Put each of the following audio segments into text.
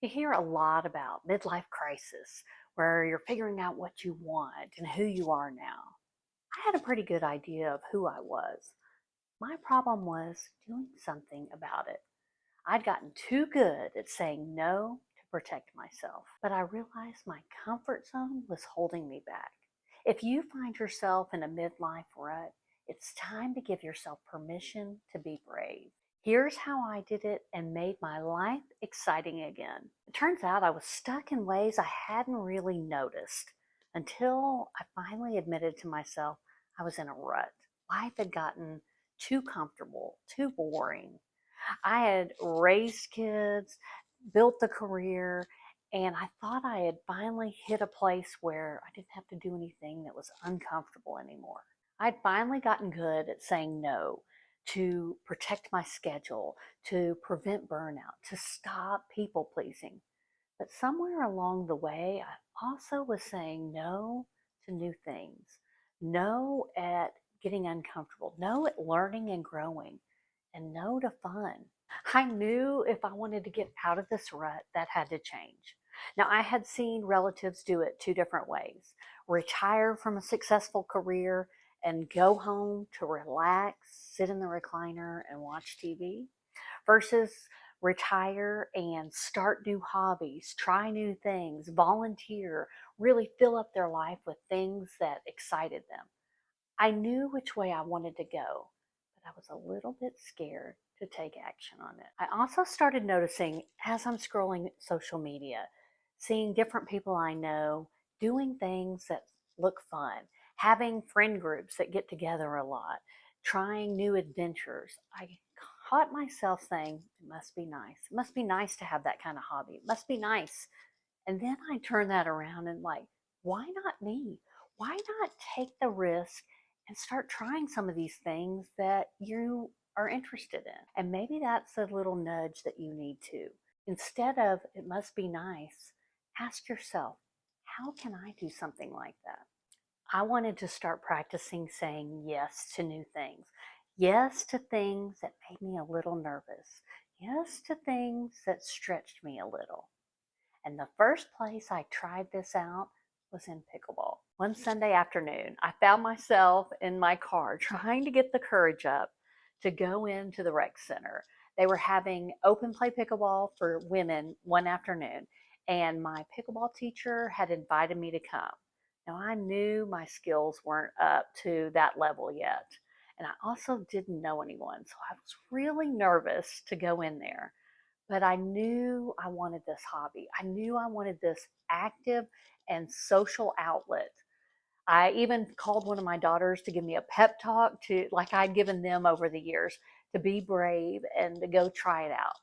You hear a lot about midlife crisis, where you're figuring out what you want and who you are now. I had a pretty good idea of who I was. My problem was doing something about it. I'd gotten too good at saying no to protect myself, but I realized my comfort zone was holding me back. If you find yourself in a midlife rut, it's time to give yourself permission to be brave. Here's how I did it and made my life exciting again. It turns out I was stuck in ways I hadn't really noticed until I finally admitted to myself I was in a rut. Life had gotten too comfortable, too boring. I had raised kids, built the career, and I thought I had finally hit a place where I didn't have to do anything that was uncomfortable anymore. I'd finally gotten good at saying no, to protect my schedule, to prevent burnout, to stop people pleasing. But somewhere along the way, I also was saying no to new things, no at getting uncomfortable, no at learning and growing, and no to fun. I knew if I wanted to get out of this rut, that had to change. Now, I had seen relatives do it two different ways: retire from a successful career and go home to relax, sit in the recliner, and watch TV, versus retire and start new hobbies, try new things, volunteer, really fill up their life with things that excited them. I knew which way I wanted to go, but I was a little bit scared to take action on it. I also started noticing as I'm scrolling social media, seeing different people I know doing things that look fun, having friend groups that get together a lot, trying new adventures. I caught myself saying, it must be nice. It must be nice to have that kind of hobby. It must be nice. And then I turn that around and like, why not me? Why not take the risk and start trying some of these things that you are interested in? And maybe that's a little nudge that you need to. Instead of it must be nice, ask yourself, how can I do something like that? I wanted to start practicing saying yes to new things. Yes to things that made me a little nervous. Yes to things that stretched me a little. And the first place I tried this out was in pickleball. One Sunday afternoon, I found myself in my car trying to get the courage up to go into the rec center. They were having open play pickleball for women one afternoon, and my pickleball teacher had invited me to come. Now, I knew my skills weren't up to that level yet, and I also didn't know anyone, so I was really nervous to go in there. But I knew I wanted this hobby. I knew I wanted this active and social outlet. I even called one of my daughters to give me a pep talk, to like I'd given them over the years, to be brave and to go try it out.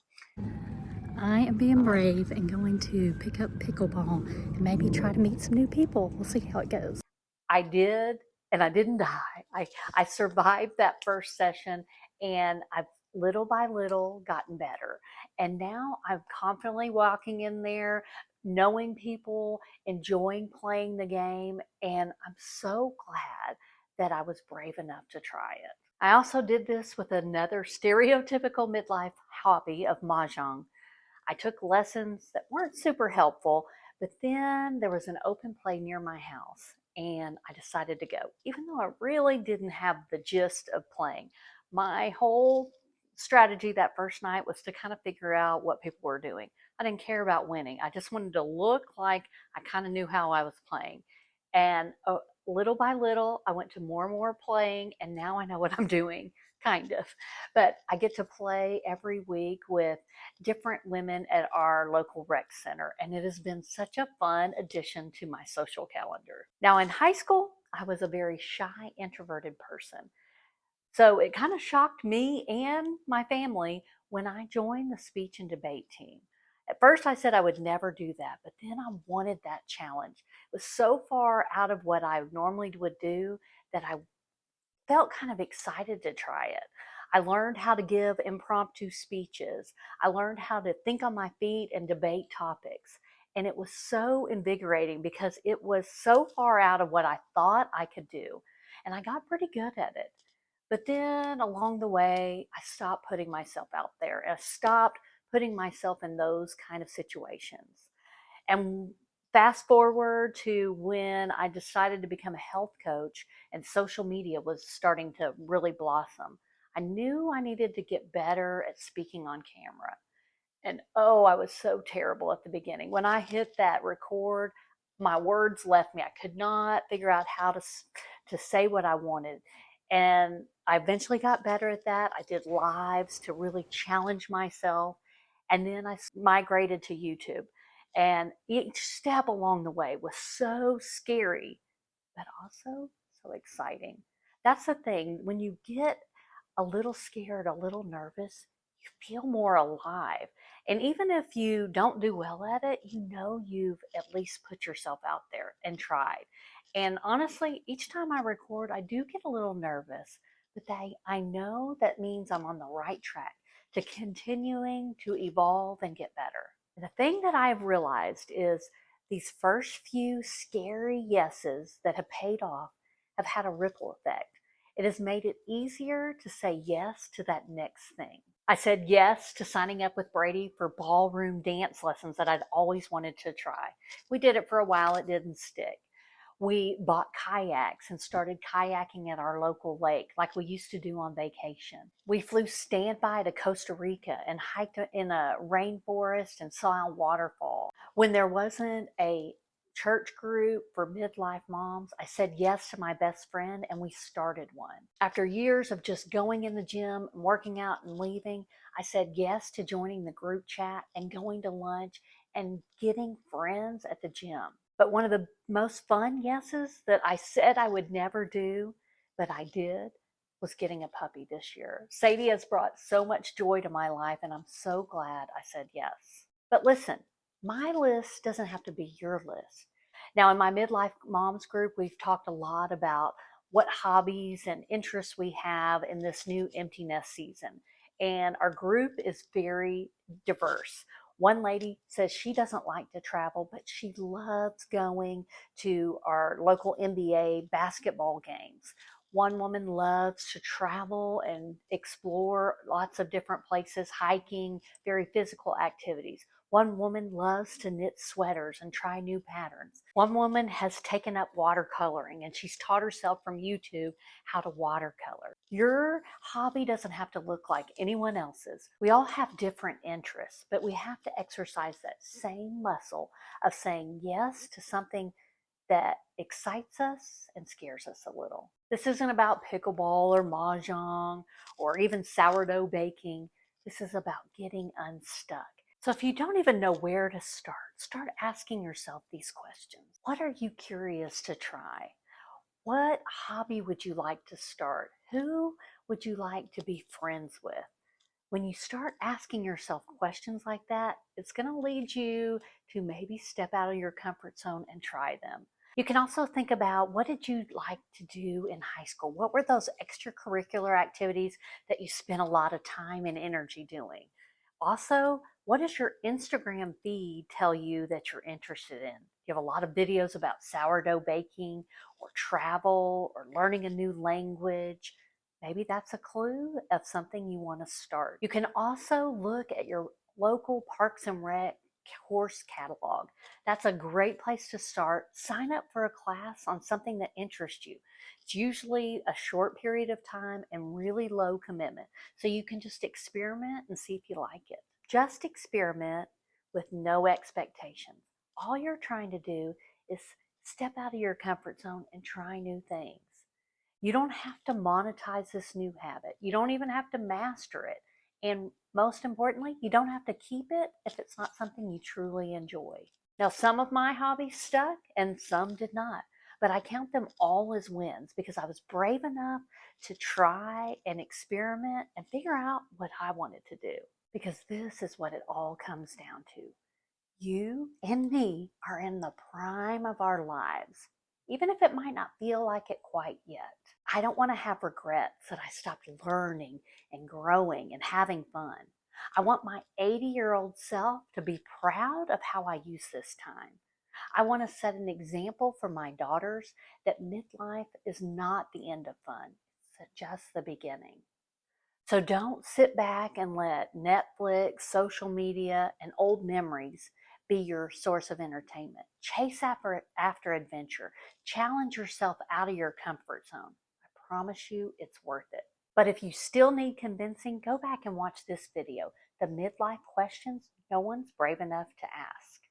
I am being brave and going to pick up pickleball and maybe try to meet some new people. We'll see how it goes. I did, and I didn't die. I survived that first session, and I've little by little gotten better. And now I'm confidently walking in there, knowing people, enjoying playing the game, and I'm so glad that I was brave enough to try it. I also did this with another stereotypical midlife hobby of mahjong. I took lessons that weren't super helpful, but then there was an open play near my house and I decided to go, even though I really didn't have the gist of playing. My whole strategy that first night was to kind of figure out what people were doing. I didn't care about winning. I just wanted to look like I kind of knew how I was playing. And little by little, I went to more and more playing, and now I know what I'm doing, kind of. But I get to play every week with different women at our local rec center, and it has been such a fun addition to my social calendar. Now, in high school, I was a very shy, introverted person. So it kind of shocked me and my family when I joined the speech and debate team. At first, I said I would never do that, but then I wanted that challenge. It was so far out of what I normally would do that I felt kind of excited to try it. I learned how to give impromptu speeches. I learned how to think on my feet and debate topics. And it was so invigorating because it was so far out of what I thought I could do. And I got pretty good at it. But then along the way, I stopped putting myself out there. I stopped putting myself in those kind of situations. And fast forward to when I decided to become a health coach and social media was starting to really blossom. I knew I needed to get better at speaking on camera. And oh, I was so terrible at the beginning. When I hit that record, my words left me. I could not figure out how to say what I wanted. And I eventually got better at that. I did lives to really challenge myself. And then I migrated to YouTube. And each step along the way was so scary, but also so exciting. That's the thing. When you get a little scared, a little nervous, you feel more alive. And even if you don't do well at it, you know you've at least put yourself out there and tried. And honestly, each time I record, I do get a little nervous, but I know that means I'm on the right track to continuing to evolve and get better. The thing that I've realized is these first few scary yeses that have paid off have had a ripple effect. It has made it easier to say yes to that next thing. I said yes to signing up with Brady for ballroom dance lessons that I'd always wanted to try. We did it for a while, it didn't stick. We bought kayaks and started kayaking at our local lake like we used to do on vacation. We flew standby to Costa Rica and hiked in a rainforest and saw a waterfall. When there wasn't a church group for midlife moms, I said yes to my best friend and we started one. After years of just going in the gym, working out and leaving, I said yes to joining the group chat and going to lunch and getting friends at the gym. But one of the most fun yeses that I said I would never do, but I did, was getting a puppy this year. Sadie has brought so much joy to my life, and I'm so glad I said yes. But listen, my list doesn't have to be your list. Now, in my Midlife Moms group, we've talked a lot about what hobbies and interests we have in this new empty nest season. And our group is very diverse. One lady says she doesn't like to travel, but she loves going to our local NBA basketball games. One woman loves to travel and explore lots of different places, hiking, very physical activities. One woman loves to knit sweaters and try new patterns. One woman has taken up watercoloring and she's taught herself from YouTube how to watercolor. Your hobby doesn't have to look like anyone else's. We all have different interests, but we have to exercise that same muscle of saying yes to something that excites us and scares us a little. This isn't about pickleball or mahjong or even sourdough baking. This is about getting unstuck. So if you don't even know where to start asking yourself these questions. What are you curious to try? What hobby would you like to start? Who would you like to be friends with? When you start asking yourself questions like that, it's going to lead you to maybe step out of your comfort zone and try them. You can also think about, what did you like to do in high school? What were those extracurricular activities that you spent a lot of time and energy doing? Also, what does your Instagram feed tell you that you're interested in? You have a lot of videos about sourdough baking or travel or learning a new language. Maybe that's a clue of something you want to start. You can also look at your local Parks and Rec course catalog. That's a great place to start. Sign up for a class on something that interests you. It's usually a short period of time and really low commitment. So you can just experiment and see if you like it. Just experiment with no expectations. All you're trying to do is step out of your comfort zone and try new things. You don't have to monetize this new habit. You don't even have to master it. And most importantly, you don't have to keep it if it's not something you truly enjoy. Now, some of my hobbies stuck and some did not, but I count them all as wins because I was brave enough to try and experiment and figure out what I wanted to do. Because this is what it all comes down to. You and me are in the prime of our lives, even if it might not feel like it quite yet. I don't want to have regrets that I stopped learning and growing and having fun. I want my 80-year-old self to be proud of how I use this time. I want to set an example for my daughters that midlife is not the end of fun, it's just the beginning. So don't sit back and let Netflix, social media, and old memories be your source of entertainment. Chase after adventure. Challenge yourself out of your comfort zone. I promise you it's worth it. But if you still need convincing, go back and watch this video, the midlife questions no one's brave enough to ask.